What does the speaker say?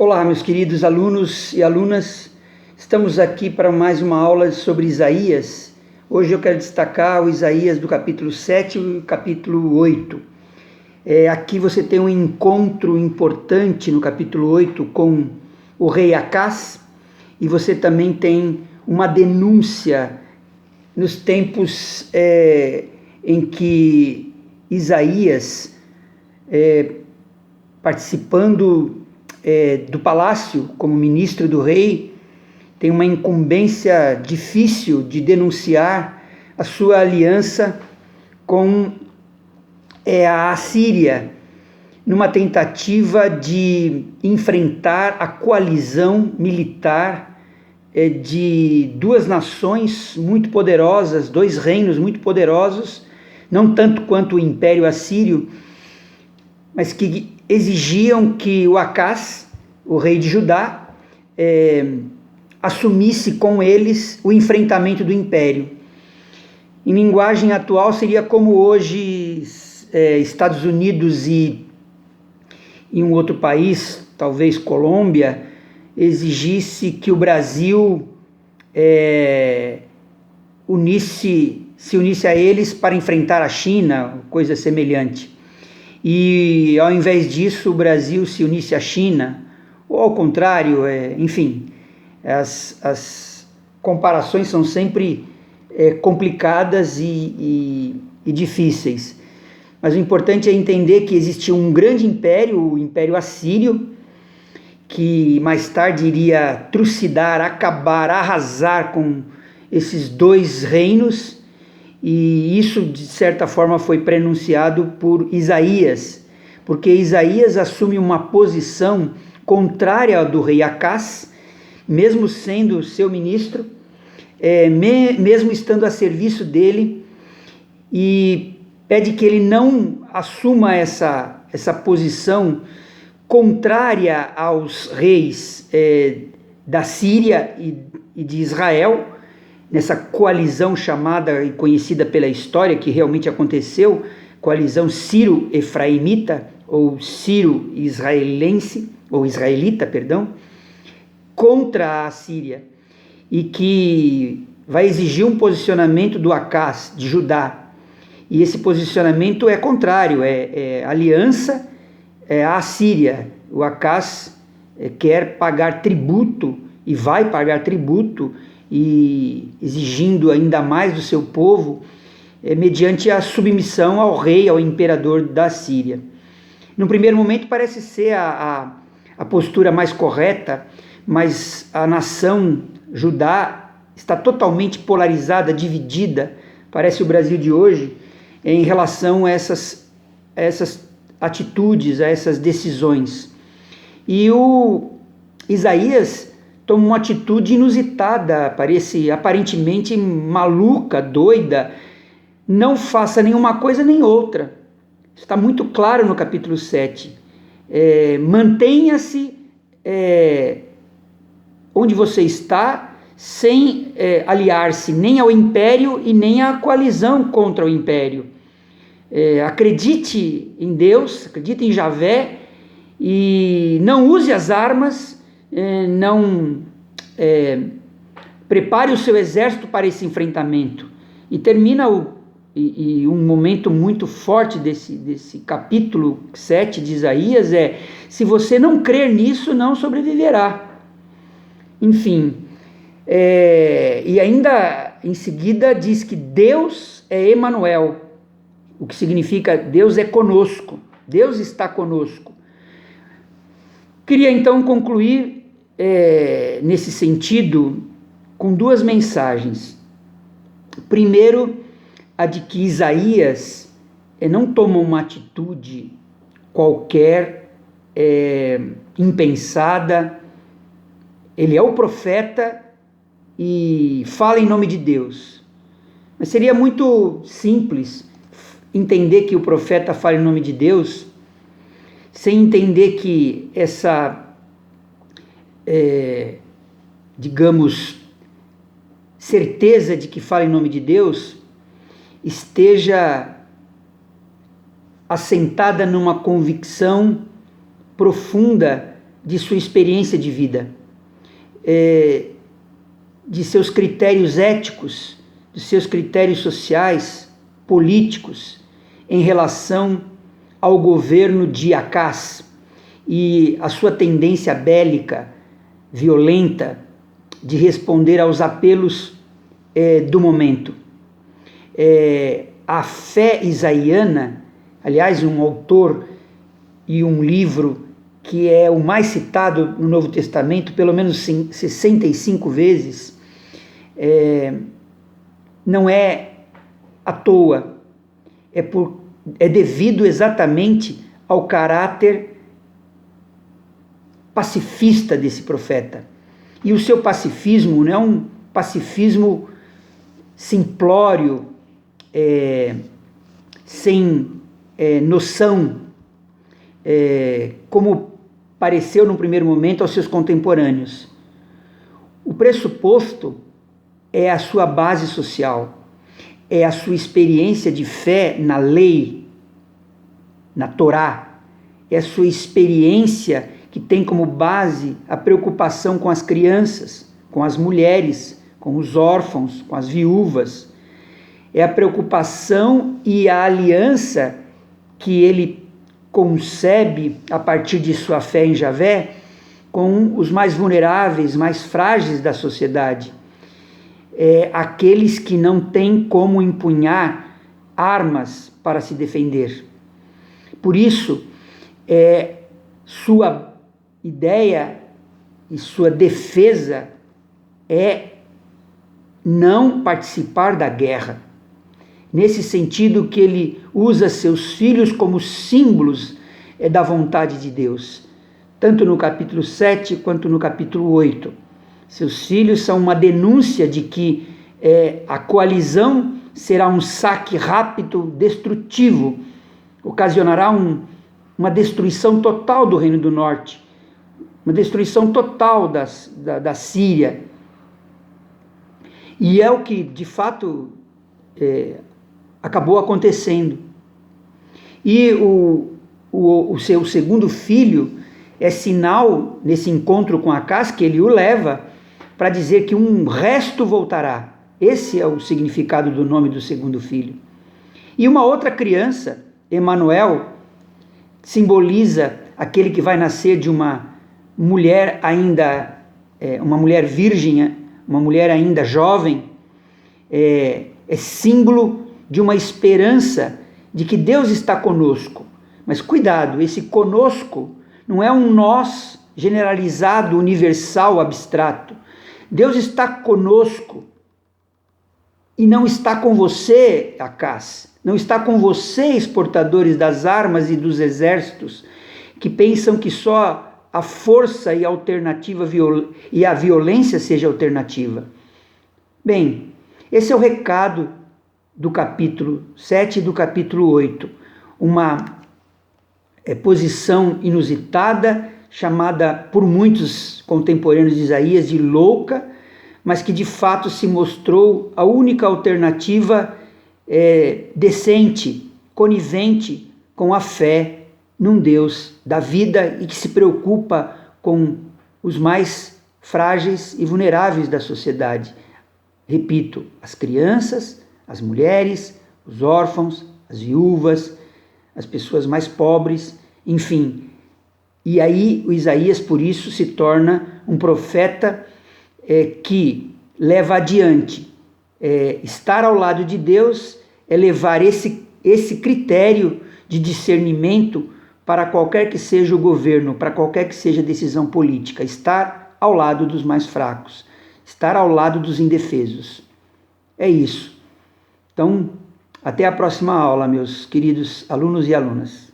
Olá, meus queridos alunos e alunas, estamos aqui para mais uma aula sobre Isaías. Hoje eu quero destacar o Isaías do capítulo 7 e o capítulo 8. Aqui você tem um encontro importante no capítulo 8 com o rei Acaz, e você também tem uma denúncia nos tempos em que Isaías, participando do palácio como ministro do rei, tem uma incumbência difícil de denunciar a sua aliança com a Assíria, numa tentativa de enfrentar a coalizão militar de duas nações muito poderosas, dois reinos muito poderosos, não tanto quanto o Império Assírio, mas que exigiam que o Acaz, o rei de Judá, assumisse com eles o enfrentamento do império. Em linguagem atual seria como hoje Estados Unidos e um outro país, talvez Colômbia, exigisse que o Brasil se unisse a eles para enfrentar a China, coisa semelhante. E ao invés disso o Brasil se unisse à China, ou ao contrário, enfim, as comparações são sempre complicadas e difíceis. Mas o importante é entender que existia um grande império, o Império Assírio, que mais tarde iria trucidar, acabar, arrasar com esses dois reinos. E isso, de certa forma, foi prenunciado por Isaías, porque Isaías assume uma posição contrária ao do rei Acaz, mesmo sendo seu ministro, mesmo estando a serviço dele, e pede que ele não assuma essa posição contrária aos reis da Síria e de Israel, nessa coalizão chamada e conhecida pela história, que realmente aconteceu, coalizão sírio-efraimita, ou sírio-israelense, ou israelita, contra a Síria, e que vai exigir um posicionamento do Acaz, de Judá, e esse posicionamento é contrário, aliança à Síria. O Acaz quer pagar tributo, e vai pagar tributo, e exigindo ainda mais do seu povo, mediante a submissão ao rei, ao imperador da Síria. No primeiro momento parece ser a postura mais correta, mas a nação Judá está totalmente polarizada, dividida, parece o Brasil de hoje, em relação a essas atitudes, a essas decisões. E o Isaías toma uma atitude inusitada, parece aparentemente maluca, doida, não faça nenhuma coisa nem outra. Está muito claro no capítulo 7. Mantenha-se onde você está, sem aliar-se nem ao império e nem à coalizão contra o império. Acredite em Deus, acredite em Javé, e não use as armas, prepare o seu exército para esse enfrentamento. E termina um momento muito forte desse capítulo 7 de Isaías se você não crer nisso, não sobreviverá. Enfim, e ainda em seguida diz que Deus é Emanuel, o que significa Deus é conosco, Deus está conosco. Queria então concluir nesse sentido com duas mensagens. Primeiro, a de que Isaías não toma uma atitude qualquer, impensada. Ele é o profeta e fala em nome de Deus. Mas seria muito simples entender que o profeta fala em nome de Deus sem entender que essa, certeza de que fala em nome de Deus esteja assentada numa convicção profunda de sua experiência de vida, de seus critérios éticos, de seus critérios sociais, políticos, em relação ao governo de Acaz e a sua tendência bélica, violenta, de responder aos apelos do momento. A fé isaiana, aliás, um autor e um livro que é o mais citado no Novo Testamento, pelo menos 65 vezes, não é à toa, é devido exatamente ao caráter pacifista desse profeta. E o seu pacifismo não é um pacifismo simplório, sem noção, como pareceu no primeiro momento aos seus contemporâneos. O pressuposto é a sua base social, é a sua experiência de fé na lei, na Torá, é a sua experiência que tem como base a preocupação com as crianças, com as mulheres, com os órfãos, com as viúvas. É a preocupação e a aliança que ele concebe a partir de sua fé em Javé com os mais vulneráveis, mais frágeis da sociedade. Aqueles que não têm como empunhar armas para se defender. Por isso, sua ideia e sua defesa é não participar da guerra. Nesse sentido que ele usa seus filhos como símbolos da vontade de Deus, tanto no capítulo 7 quanto no capítulo 8. Seus filhos são uma denúncia de que a coalizão será um saque rápido, destrutivo, ocasionará uma destruição total do Reino do Norte, uma destruição total da Síria. E é o que, de fato, acabou acontecendo. E o seu segundo filho é sinal, nesse encontro com Acaz, que ele o leva para dizer que um resto voltará. Esse é o significado do nome do segundo filho. E uma outra criança, Emanuel, simboliza aquele que vai nascer de uma mulher ainda, uma mulher virgem, uma mulher ainda jovem, é símbolo de uma esperança de que Deus está conosco. Mas cuidado, esse conosco não é um nós generalizado, universal, abstrato. Deus está conosco e não está com você, Acaz. Não está com vocês, portadores das armas e dos exércitos, que pensam que só a força e a alternativa e a violência seja alternativa. Bem, esse é o recado do capítulo 7 e do capítulo 8. Uma posição inusitada, chamada por muitos contemporâneos de Isaías de louca, mas que de fato se mostrou a única alternativa decente, conivente com a fé num Deus da vida e que se preocupa com os mais frágeis e vulneráveis da sociedade. Repito, as crianças, as mulheres, os órfãos, as viúvas, as pessoas mais pobres, enfim. E aí o Isaías, por isso, se torna um profeta que leva adiante. Estar ao lado de Deus é levar esse critério de discernimento para qualquer que seja o governo, para qualquer que seja a decisão política. Estar ao lado dos mais fracos, estar ao lado dos indefesos. É isso. Então, até a próxima aula, meus queridos alunos e alunas.